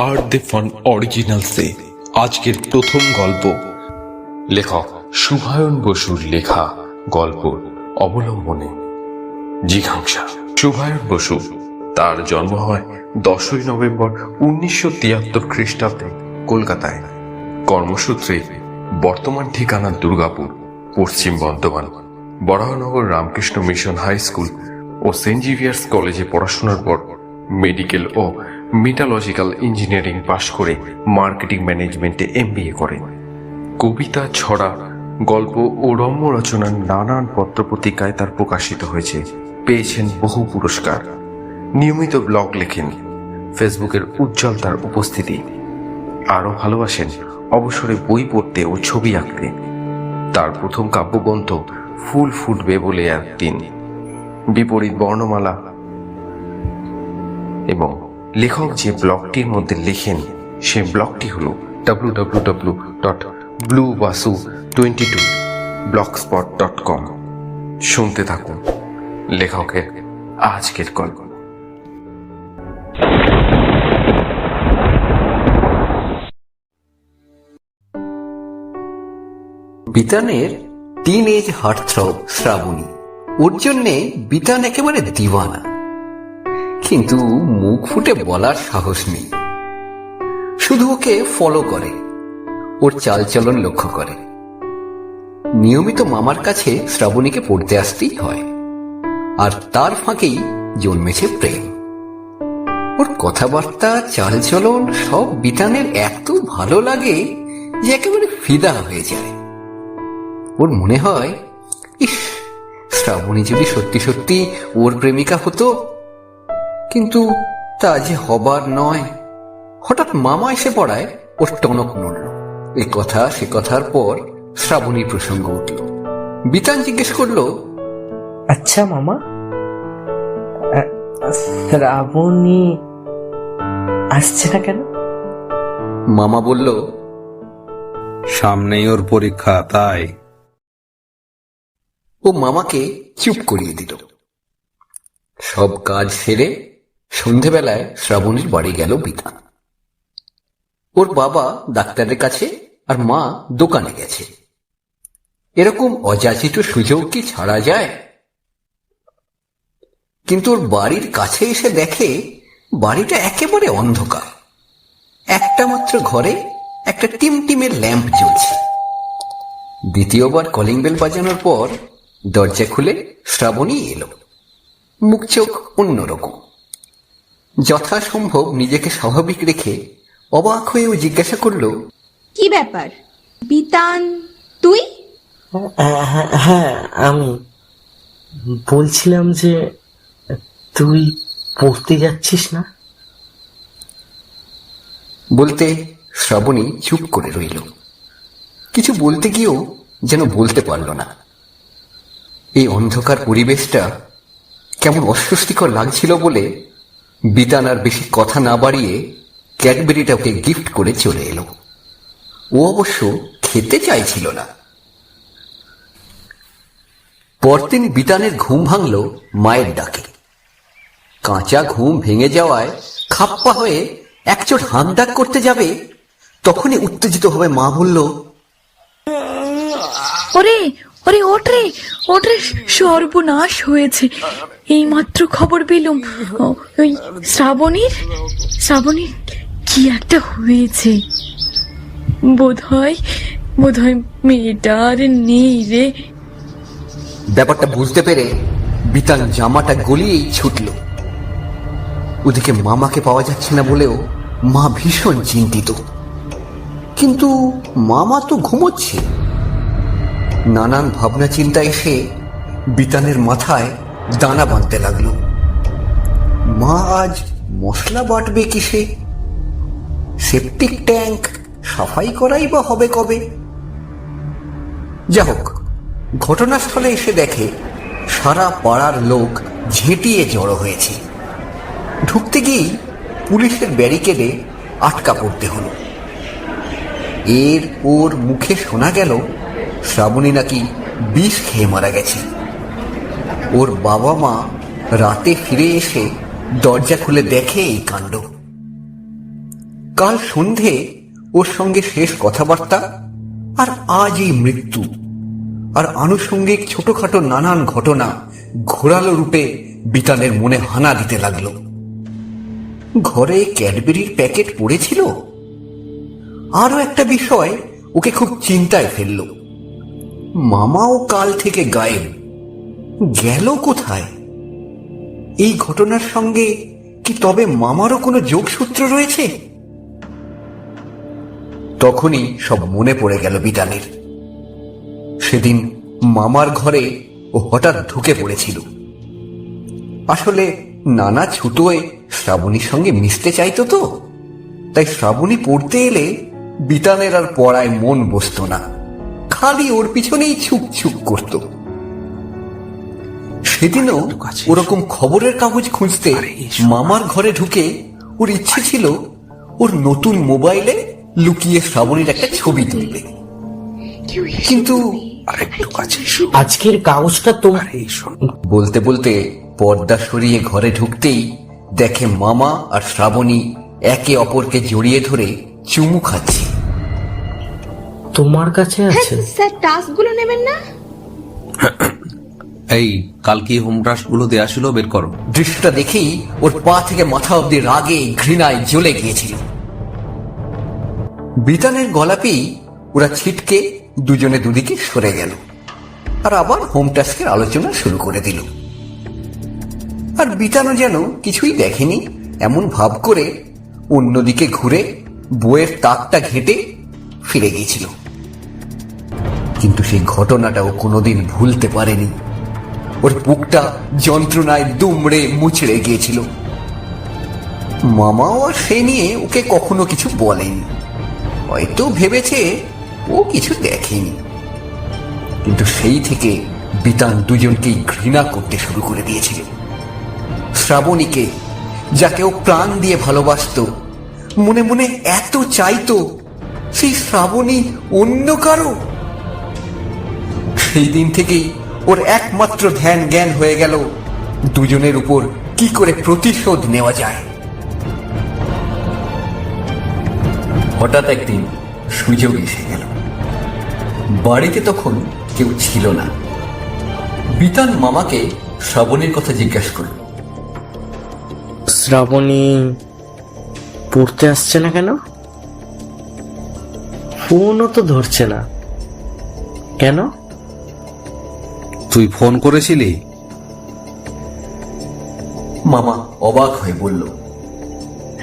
Are the fun অরিজিনালসে আজকের প্রথম গল্প, লেখক শুভায়ন বসুর লেখা গল্প অবলম্বনে জিঘাংসা। শুভায়ন বসু, তার জন্ম হয় 10ই নভেম্বর 1973 খ্রিস্টাব্দে কলকাতায়। কর্মসূত্রে বর্তমান ঠিকানা Durgapur, Paschim Bardhaman. Baranagar Ramakrishna mission high school ও সেন্ট জেভিয়ার্স কলেজে পড়াশোনার পর মেডিকেল ও মেটালজিক্যাল ইঞ্জিনিয়ারিং পাশ করে মার্কেটিং ম্যানেজমেন্টে MBA করেন। কবিতা, ছড়া, গল্প ও রম্য রচনার নানান পত্রপত্রিকায় তার প্রকাশিত হয়েছে, পেয়েছেন বহু পুরস্কার। নিয়মিত ব্লগ লেখেন, ফেসবুকের উজ্জ্বল তার উপস্থিতি। আরও ভালোবাসেন অবসরে বই পড়তে ও ছবি আঁকতে। তার প্রথম কাব্যগ্রন্থ ফুল ফুটবে বলে একদিন, বিপরীত বর্ণমালা এবং লেখক যে ব্লগটির মধ্যে লেখেন সে ব্লগটি হল www.bluebasu22blogspot.com। শুনতে থাকুন লেখকের আজকের গল্প। বিতানের টিন এজ হার্টথ্রব শ্রাবণী, ওর জন্যে বিতান একেবারে দিওয়ানা, কিন্তু মুখ ফুটে বলার সাহস নেই। শুধু ওকে ফলো করে, ওর চালচলন লক্ষ্য করে। নিয়মিত মামার কাছে শ্রাবণীকে পড়তে আসতেই হয়, আর তার ফাঁকেই জন্মেছে প্রেম। ওর কথাবার্তা, চালচলন সব বিতানের এত ভালো লাগে যে একেবারে ফিদা হয়ে যায়। ওর মনে হয়, ইস, শ্রাবণী যদি সত্যি সত্যি ওর প্রেমিকা হতো। কিন্তু তা যে হবার নয়। হঠাৎ মামা এসে পড়ায় ওর টনক নড়ল। এ কথা সে কথার পর শ্রাবণীর প্রসঙ্গ উঠল। বিতান জিজ্ঞেস করলো, আচ্ছা মামা, শ্রাবণী আসছে না কেন? মামা বলল, সামনেই ওর পরীক্ষা, তাই। ও মামাকে চুপ করিয়ে দিল। সব কাজ সেরে সন্ধেবেলায় শ্রাবণীর বাড়ি গেল বিতান। ওর বাবা ডাক্তারের কাছে আর মা দোকানে গেছে। এরকম অযাচিত সুযোগ কি ছাড়া যায়? কিন্তু ওর বাড়ির কাছে এসে দেখে বাড়িটা একেবারে অন্ধকার। একটা মাত্র ঘরে একটা টিমটিমের ল্যাম্প জ্বলছে। দ্বিতীয়বার কলিং বেল বাজানোর পর দরজা খুলে শ্রাবণী এলো। মুখ চোখ অন্যরকম। যথাসম্ভব নিজেকে স্বাভাবিক রেখে অবাক হয়েও জিজ্ঞাসা করলো, কি ব্যাপার বিতান, তুই? হ্যাঁ, আমি বলছিলাম যে তুই পড়তে যাচ্ছিস না? বলতে শ্রাবণী চুপ করে রইল। কিছু বলতে গিয়েও যেন বলতে পারল না। এই অন্ধকার পরিবেশটা কেমন অস্বস্তিকর লাগছিল বলে বিতান আর বেশি কথা না বাড়িয়ে ক্যাডবেরিটা ওকে গিফট করে চলে এলো। ও অবশ্য খেতে চাইছিল না। পরদিন বিতানের ঘুম ভাঙল মায়ের ডাকে। কাঁচা ঘুম ভেঙে যাওয়ায় খাপ্পা হয়ে একচোট হাত ডাক করতে যাবে, তখনই উত্তেজিত হবে মা বলল, ওরে ওরে ওঠরে ওঠরে, সর্বনাশ হয়েছে। এই মাত্র খবর পেলুম ওই শ্রাবণীর কি একটা হয়েছে। বোধহয় মেয়েটা আর নেই রে। ব্যাপারটা বুঝতে পেরে বিতান জামাটা গলিয়েই ছুটল। ওদিকে মামাকে পাওয়া যাচ্ছে না বলেও মা ভীষণ চিন্তিত। কিন্তু মামা তো ঘুমোচ্ছে। নানান ভাবনা চিন্তা এসে বিতানের মাথায় দানা বাঁধতে লাগলো। মা আজ মশলা বাটবে কিসে? সেপটিক ট্যাঙ্ক সাফাই করাই বা হবে কবে? যা হোক, ঘটনাস্থলে এসে দেখে সারা পাড়ার লোক ঝেঁটিয়ে জড়ো হয়েছে। ঢুকতে গিয়েই পুলিশের ব্যারিকেডে আটকা পড়তে হলো। এর ওর মুখে শোনা গেল শ্রাবণী নাকি বিষ খেয়ে মারা গেছে। ওর বাবা মা রাতে ফিরে এসে দরজা খুলে দেখে এই কাণ্ড। কাল সন্ধে ওর সঙ্গে শেষ কথাবার্তা, আর আজ এই মৃত্যু, আর আনুষঙ্গিক ছোটখাটো নানান ঘটনা ঘোরালো রূপে বিতানের মনে হানা দিতে লাগলো। ঘরে ক্যাডবেরির প্যাকেট পড়েছিল। আরো একটা বিষয় ওকে খুব চিন্তায় ফেলল। মামাও কাল থেকে গায়েব, গেল কোথায়? এই ঘটনার সঙ্গে কি তবে মামারও কোনো যোগসূত্র রয়েছে? তখনই সব মনে পড়ে গেল বিতানের। সেদিন মামার ঘরে ও হঠাৎ ঢুকে পড়েছিল। আসলে নানা ছুটোয় শ্রাবণীর সঙ্গে মিশতে চাইতো তো, তাই শ্রাবণী পড়তে এলে বিতানের আর পড়ায় মন বসত না, খালি ওর পিছনেই ছুক ছুক করত। সেদিনও ওরকম খবরের কাগজ খুঁজতে মামার ঘরে ঢুকে ওর ইচ্ছে ছিল ওর নতুন মোবাইলে লুকিয়ে শ্রাবণীর একটা ছবি তুলবে। কিন্তু আজকের কাগজটা তোমার। বলতে বলতে পর্দা সরিয়ে ঘরে ঢুকতেই দেখে মামা আর শ্রাবণী একে অপরকে জড়িয়ে ধরে চুমু খাচ্ছে। তোমার কাছে আছে? স্যার টাস্কগুলো নেবেন না? এই কাল কি হোম টাস্ক গুলো দেয়া ছিল, বের করো। দৃশ্যটা দেখেই ওর পা থেকে মাথা অব্দি রাগে ঘৃণায় জ্বলে গিয়েছিল। বিতানের গলা পেয়েই ওরা ছিটকে দুজনে দুদিকে সরে গেল, আর আবার হোম টাস্কের আলোচনা শুরু করে দিল। আর বিতানও যেন কিছুই দেখেনি এমন ভাব করে অন্যদিকে ঘুরে বইয়ের তাকটা ঘেঁটে ফিরে গিয়েছিল। কিন্তু সেই ঘটনাটাও কোনোদিন ভুলতে পারেনি। ওর বুকটা যন্ত্রণায় দুমড়ে মুচড়ে গিয়েছিল। মামাও আর সে নিয়ে ওকে কখনো কিছু বলেনি, হয়তো ভেবেছে ও কিছু দেখেনি। কিন্তু সেই থেকে বিতান দুজনকেই ঘৃণা করতে শুরু করে দিয়েছিল। শ্রাবণীকে, যাকে ও প্রাণ দিয়ে ভালোবাসতো, মনে মনে এত চাইতো, সেই শ্রাবণী অন্য কারো। সেই দিন থেকেই ওর একমাত্র ধ্যান জ্ঞান হয়ে গেল দুজনের উপর কি করে প্রতিশোধ নেওয়া যায়। হঠাৎ একদিন সুযোগ এসে গেল। বাড়িতে তখন কেউ ছিল না। বিতান মামাকে শ্রাবণীর কথা জিজ্ঞাসা করল। শ্রাবণী পড়তে আসছে না কেন? ফোনও তো ধরছে না কেন? তুই ফোন করেছিলি? মামা অবাক হয়ে বলল,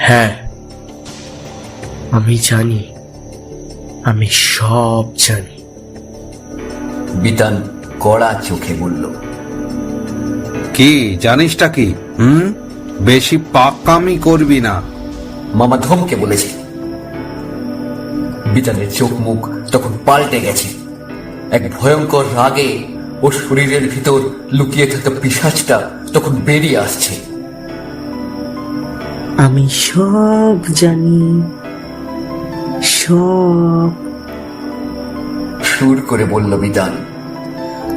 হ্যাঁ, আমি জানি, আমি সব জানি। বিতান কড়া চোখে বলল, কি জানিসটা কি? বেশি পাকামি করবি না। মামা ধমকে বলেছে। বিতানের চোখ মুখ তখন পাল্টে গেছে। এক ভয়ঙ্কর রাগে ওর শরীরের ভিতর লুকিয়ে থাকা পিশাচটা তখন বেরিয়ে আসছে। আমি সব জানি, সব, সুর করে বলল বিতান।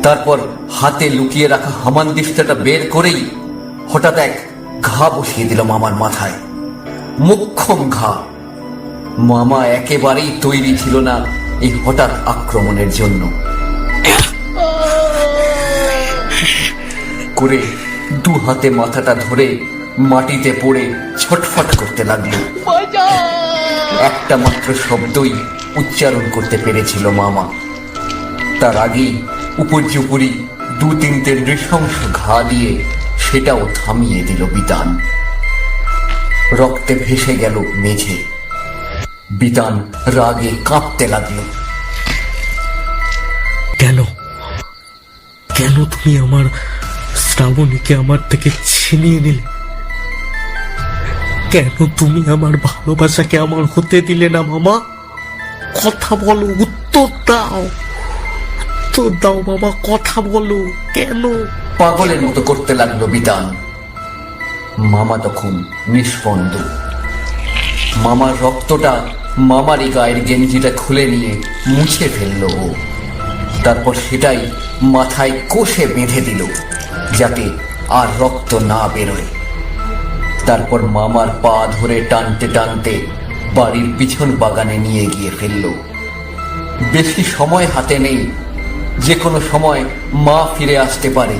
তারপর হাতে লুকিয়ে রাখা হামানদিস্তাটা বের করেই হঠাৎ এক ঘা বসিয়ে দিল মামার মাথায়, মোক্ষম ঘা। মামা একেবারেই তৈরি ছিল না এই হঠাৎ আক্রমণের জন্য। করে দু হাতে মাথাটা ধরে মাটিতে পড়ে ছটফট করতে লাগলো। একটা মাত্র শব্দই উচ্চারণ করতে পেরেছিল মামা। তার আগেই উপর্যুপরি দু তিনটে নৃশংস ঘা দিয়ে সেটাও থামিয়ে দিল বিতান। রক্তে ভেসে গেল মেঝে। বিতান রাগে কাঁপতে লাগলো। কেন কেন তুমি আমার শ্রাবণীকে আমার থেকে ছিনিয়ে নিলে? কেন তুমি আমার ভালোবাসাকে আমার হতে দিলে না মামা? কথা বলো, উত্তর দাও, উত্তর দাও মামা, কথা বলো। কেন? পাগলের মতো করতে লাগলো বিতান। মামা তখন নিষ্পন্দ। মামার রক্তটা মামারই গায়ের গেঞ্জিটা খুলে নিয়ে মুছে ফেলল ও। তারপর সেটাই মাথায় কষে বেঁধে দিল যাতে আর রক্ত না বেরোয়। তারপর মামার পা ধরে টানতে টানতে বাড়ির পিছন বাগানে নিয়ে গিয়ে ফেলল। বেশি সময় হাতে নেই, যে কোনো সময় মা ফিরে আসতে পারে।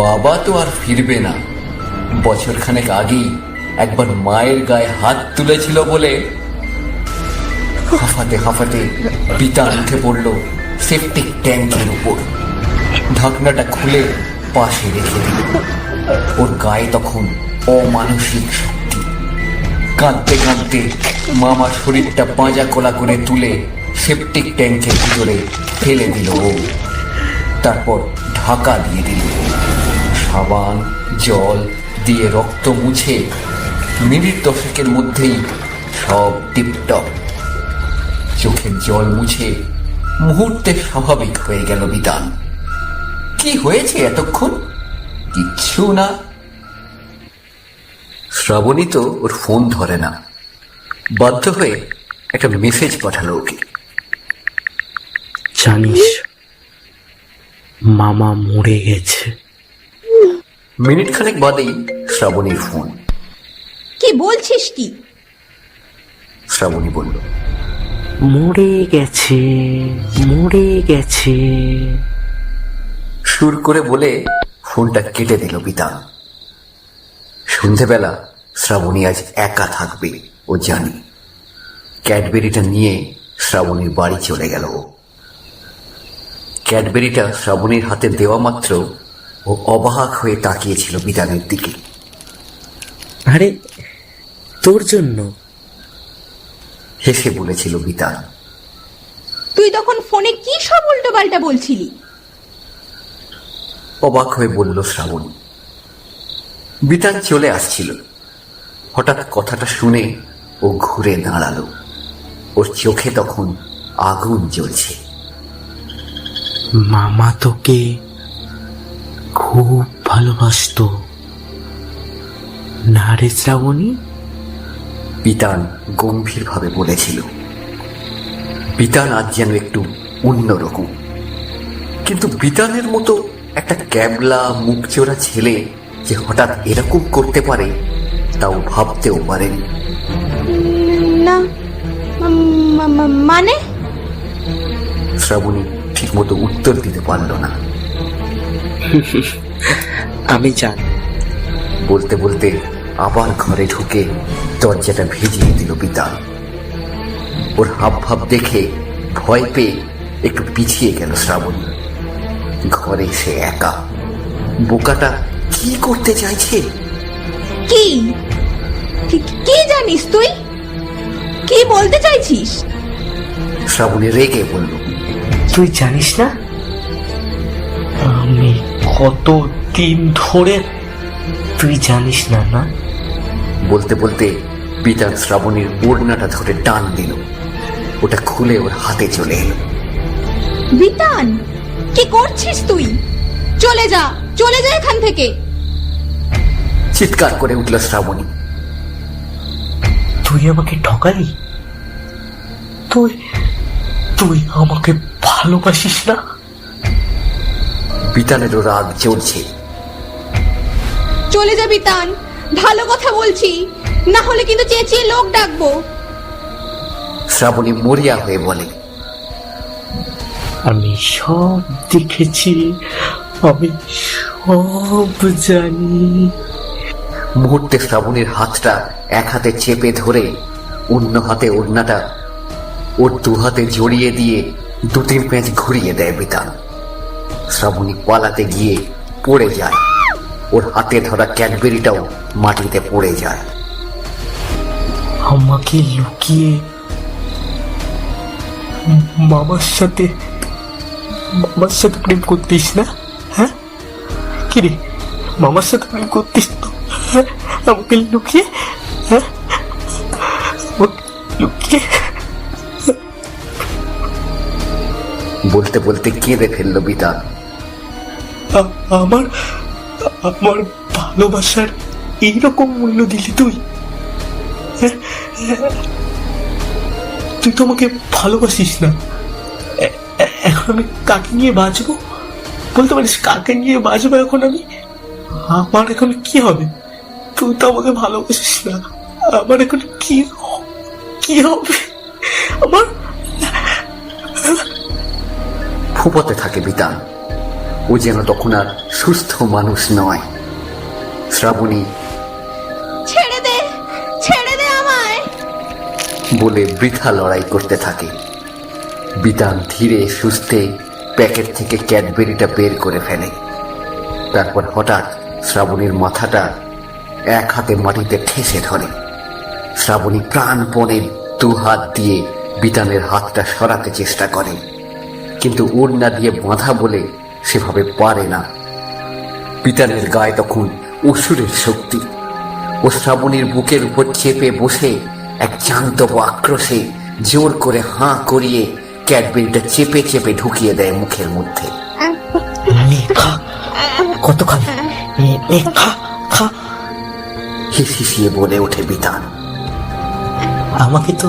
বাবা তো আর ফিরবে না। বছরখানেক আগেই একবার মায়ের গায়ে হাত তুলেছিল বলে হাঁফাতে হাঁফাতে বিতান উঠে পড়ল সেপটিক ট্যাঙ্কের উপর। ঢাকনাটা খুলে পাশে রেখে দিল। ওর গায়ে তখন অমানসিক শক্তি। কাঁদতে কাঁদতে মামার শরীরটা পাঁজা কোলা করে তুলে সেপটিক ট্যাঙ্কের ভিতরে ফেলে দিল ও। তারপর ঢাকা দিয়ে দিল। সাবান জল দিয়ে রক্ত মুছে মিনিট 10 মধ্যেই সব টিপটপ। চোখের জল মুছে মুহূর্তে স্বাভাবিক হয়ে গেল বিতান। কি হয়েছে এতক্ষণ? কিচ্ছু না। শ্রাবণী তো ওর ফোন ধরে না। বাধ্য হয়ে একটা মেসেজ পাঠালো ওকে। জানিস মামা মরে গেছে। মিনিট খানেক বাদেই শ্রাবণীর ফোন। কি বলছিস কি? শ্রাবণী বলল, মরে গেছে, মরে গেছে। সুর করে বলে ফোনটা কেটে দিল বিতান। সন্ধেবেলা শ্রাবণী আজ একা থাকবে ও জানি। ক্যাডবেরিটা নিয়ে শ্রাবণীর বাড়ি চলে গেল ও। ক্যাডবেরিটা শ্রাবণীর হাতে দেওয়া মাত্র ও অবাক হয়ে তাকিয়েছিল বিতানের দিকে। আরে তোর জন্য। হেসে বলেছিল বিতান। তুই তখন ফোনে কি সব উল্টো পাল্টা বলছিলি? অবাক হয়ে বলল শ্রাবণী। বিতান চলে আসছিল। হঠাৎ কথাটা শুনে ও ঘুরে দাঁড়ালো। ওর চোখে তখন আগুন জ্বলছে। মামা তোকে খুব ভালোবাসতো না রে শ্রাবণী? বিতান গম্ভীরভাবে বলেছিল। বিতান আজ যেন একটু অন্যরকম। কিন্তু বিতানের মতো একটা ক্যাবলা মুখচোরা ছেলে যে হঠাৎ এরকম করতে পারে তাও ভাবতেও পারেনি। না মানে? শ্রাবণী ঠিক মতো উত্তর দিতে পারল না। আমি জানি। বলতে বলতে আবার ঘরে ঢুকে দরজাটা ভিজিয়ে দিল বিতান। ওর হাব ভাব দেখে ভয় পেয়ে একটু পিছিয়ে গেল শ্রাবণী। ঘরে সে একা। বোকাটা কি করতে চাইছে? কি কি জানিস তুই? কি বলতে চাইছিস? শ্রাবণী রেগে বলল, তুই জানিস না আমি কত দিন ধরে? তুই জানিস না? না বলতে বলতে বিতান শ্রাবণীর ওড়নাটা ধরে টান দিল। ওটা খুলে ওর হাতে চলে এলো। বিতান, কি করছিস তুই? চলে যা, চলে যা এখান থেকে। চিৎকার করে উঠল শ্রাবণী। তুই আমাকে ঠকালি? তুই তুই আমাকে ভালোবাসিস না? বিতানেরও রাগ চড়ছে। চলে যা বিতান, ভালো কথা বলছি, না হলে কিন্তু চেঁচিয়ে লোক ডাকবো। শ্রাবণী মরিয়া হয়ে বলে, আমি সব দেখেছি, আমি সব জানি। মুহূর্তে শ্রাবণীর হাতটা এক হাতে চেপে ধরে অন্য হাতে ওড়নাটা ওর দু হাতে জড়িয়ে দিয়ে 2-3 প্যাঁচ ঘুরিয়ে দেয় বিতান। শ্রাবণী পালাতে গিয়ে পড়ে যায়। ওর হাতে ধরা ক্যাডবেরিটাও মাটিতে পড়ে যায়। আমাকে লুকিয়ে মামার সাথে প্রেম করতিস না? হ্যাঁ কিরে, মামার সাথে প্রেম করতিস তো? হ্যাঁ, আমাকে লুকিয়ে, হ্যাঁ লুকিয়ে। বলতে বলতে কেঁদে ফেললো বিতান। আমার আমার ভালোবাসার এইরকম মূল্য দিলি তুই? তুই তো আমাকে ভালোবাসিস না। এখন আমি কাকে নিয়ে বাঁচবো? বলতে পারিস কাকে নিয়ে বাঁচবো এখন আমি? আমার এখন কি হবে? তুই তো আমাকে ভালোবাসিস না, আমার এখন কি কি হবে আমার? ফুপতে থাকে বিতান। ও যেন তখন আর সুস্থ মানুষ নয়। শ্রাবণী ছেড়ে দে, ছেড়ে দে আমায়। বলে বৃথা লড়াই করতে থাকে। বিতান ধীরে সুস্থে প্যাকেট থেকে ক্যাডবেরিটা বের করে ফেলে। তারপর হঠাৎ শ্রাবণীর মাথাটা এক হাতে মাটিতে ঠেসে ধরে। শ্রাবণী প্রাণপণে দু হাত দিয়ে বিতানের হাতটা সরাতে চেষ্টা করে, কিন্তু ওড়না দিয়ে বাঁধা বলে সেভাবে পারে না। বিতানের গায়ে তখন অসুরের শক্তি। ও শ্রাবণীর বুকের উপর চেপে বসে এক জান্তব আক্রোশে জোর করে হাঁ করিয়ে ক্যাডবেরিটা চেপে চেপে ঢুকিয়ে দেয় মুখের মধ্যে। খা, কত খাবি? খা খা। হিসিয়ে বলে ওঠে বিতান। আমাকে তো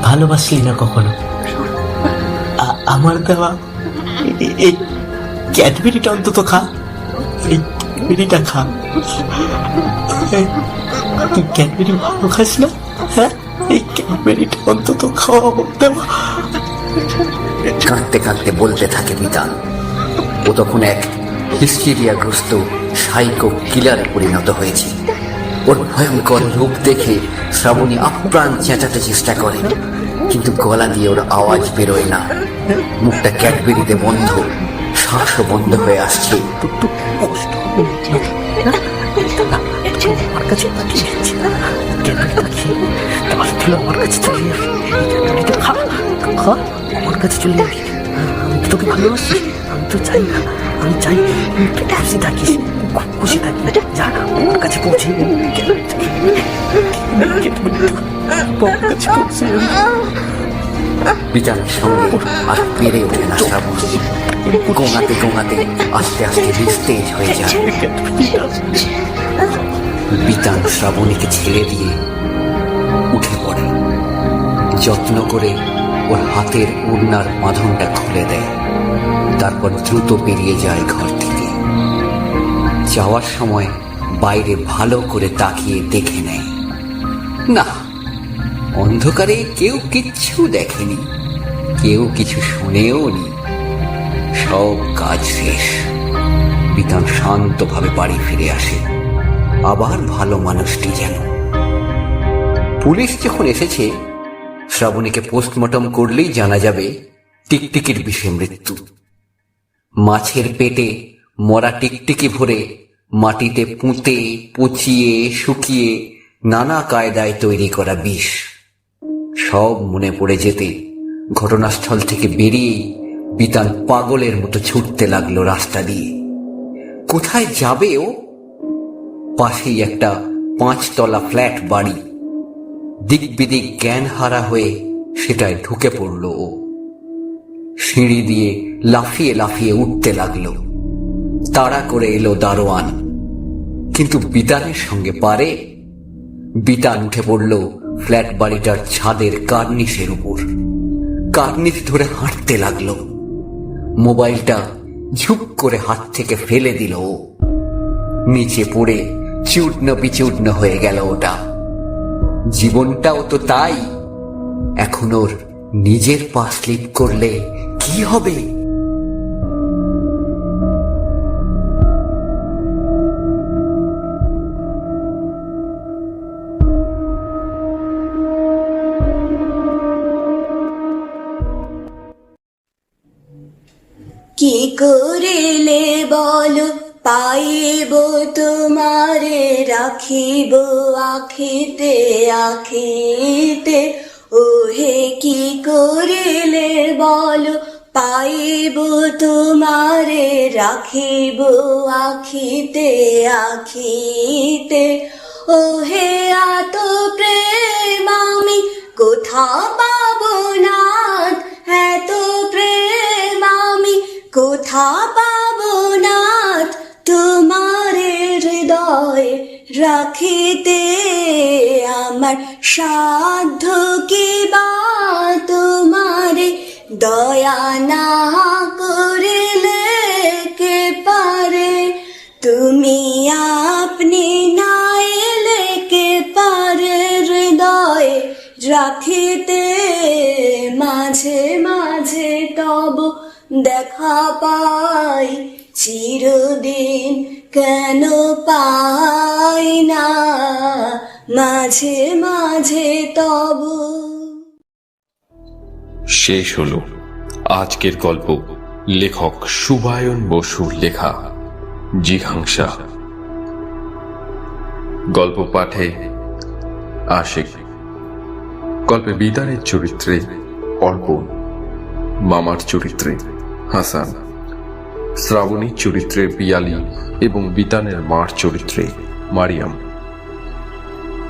ভালোবাসলি না কখনো। আমার দেওয়া এই ক্যাডবেরিটা অন্তত খা। এই ক্যাডবেরিটা খা। তুই ক্যাডবেরি ভালো খাস না? হ্যাঁ, এই ক্যাডবেরিটা অন্তত খাওয়া দেওয়া। কাঁদতে কাঁদতে বলতে থাকে বিতান। ও তখন এক হিস্টেরিয়াগ্রস্ত সাইকো কিলারে পরিণত হয়েছে। ওর ভয়ঙ্কর রূপ দেখে শ্রাবণী আপ্রাণ চেঁচাতে চেষ্টা করে, কিন্তু গলা দিয়ে ওর আওয়াজ বেরোয় না। মুখটা ক্যাডবেরিতে বন্ধ, শ্বাসও বন্ধ হয়ে আসছে। আমার কাছে চলে যাবি। আমি তো তোকে ভালোবাসি। আমি তো চাই না, আমি চাই খুশি থাকিস, খুব খুশি থাকি। যা আমার কাছে পৌঁছে বিতানের সঙ্গে আর পেরে ওঠে না শ্রাবণী। গোঙাতে গোঙাতে আস্তে আস্তে নিস্তেজ হয়ে যায়। বিতান শ্রাবণীকে ছেড়ে দিয়ে উঠে পড়ে। যত্ন করে ওর হাতের ওড়নার বাঁধনটা খুলে দেয়। তারপর দ্রুত বেরিয়ে যায় ঘর থেকে। যাওয়ার সময় বাইরে ভালো করে তাকিয়ে দেখে নেয়, না, অন্ধকারে কেউ কিচ্ছু দেখেনি, কেউ কিছু শুনেও নি। সব কাজ শেষ। বিতান শান্তভাবে বাড়ি ফিরে আসে, আবার ভালো মানুষটি যেন। পুলিশ যখন এসেছে, শ্রাবণীকে পোস্টমর্টম করলেই জানা যাবে টিকটিকির বিষে মৃত্যু। মাছের পেটে মরা টিকটিকি ভরে মাটিতে পুঁতে পচিয়ে শুকিয়ে নানা কায়দায় তৈরি করা বিষ। সব মনে পড়ে যেতে ঘটনাস্থল থেকে বেরিয়েই বিতান পাগলের মতো ছুটতে লাগলো রাস্তা দিয়ে। কোথায় যাবে ও? পাশেই একটা 5 তলা ফ্ল্যাট বাড়ি। দিক বিদিক জ্ঞান হারা হয়ে সেটায় ঢুকে পড়ল ও। সিঁড়ি দিয়ে লাফিয়ে লাফিয়ে উঠতে লাগলো। তাড়া করে এলো দারোয়ান, কিন্তু বিতানের সঙ্গে পারে? বিতান উঠে পড়ল ফ্ল্যাট বাড়িটার ছাদের কার্নিশের উপর। কার্নিশ ধরে হাঁটতে লাগলো। মোবাইলটা ঝুপ করে হাত থেকে ফেলে দিল ও। নিচে পড়ে চূর্ণ বিচূর্ণ হয়ে গেল ওটা। জীবনটাও তো তাই। এখন ওর নিজের পা স্লিপ করলে কি হবে? কি করিলে বলো পাইব তোমারে, রাখিব আখিতে আখিতে। ওহে কি করিলে বলো পাইব তোমারে, রাখিব আখিতে আখিতে। ওহে এত প্রেম আমি কোথা পাবো না, এত প্রেম আমি কোথা পাবো না। তোমারে হৃদয় রাখিতে আমার সাধ্য কি বা, তোমারে দয়া না করিলে কে পারে। তুমি আপনি না এলে কে পারে হৃদয় রাখ আখিতে মাঝে মাঝে তব দেখা পাই, চিরদিন কেন পাই না মাঝে মাঝে তব। শেষ হলো আজকের গল্প, লেখক শুভায়ন বসুর লেখা জিঘাংসা। গল্প পাঠে আশিক। গল্পে বিতানের চরিত্রে অর্পণ, মামার চরিত্রে হাসান, শ্রাবণীর চরিত্রে পিয়ালি এবং বিতানের মার চরিত্রে মারিয়াম।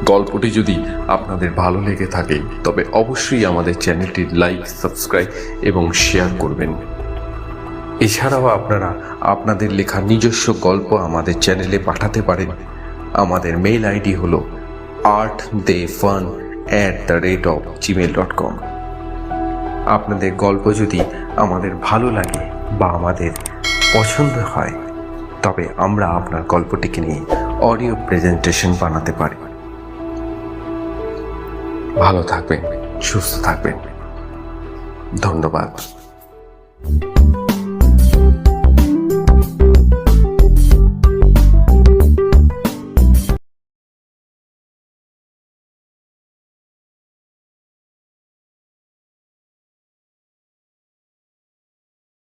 গল্পটি যদি আপনাদের ভালো লেগে থাকে তবে অবশ্যই আমাদের চ্যানেলটি লাইক, সাবস্ক্রাইব এবং শেয়ার করবেন। এছাড়াও আপনারা আপনাদের লেখা নিজস্ব গল্প আমাদের চ্যানেলে পাঠাতে পারেন। আমাদের মেইল আইডি হল artthefun@gmail.com। আপনাদের গল্প যদি আমাদের ভালো লাগে বা আমাদের পছন্দ হয় তবে আমরা আপনার গল্পটিকে নিয়ে অডিও প্রেজেন্টেশন বানাতে পারি। ভালো থাকবেন, সুস্থ থাকবেন। ধন্যবাদ।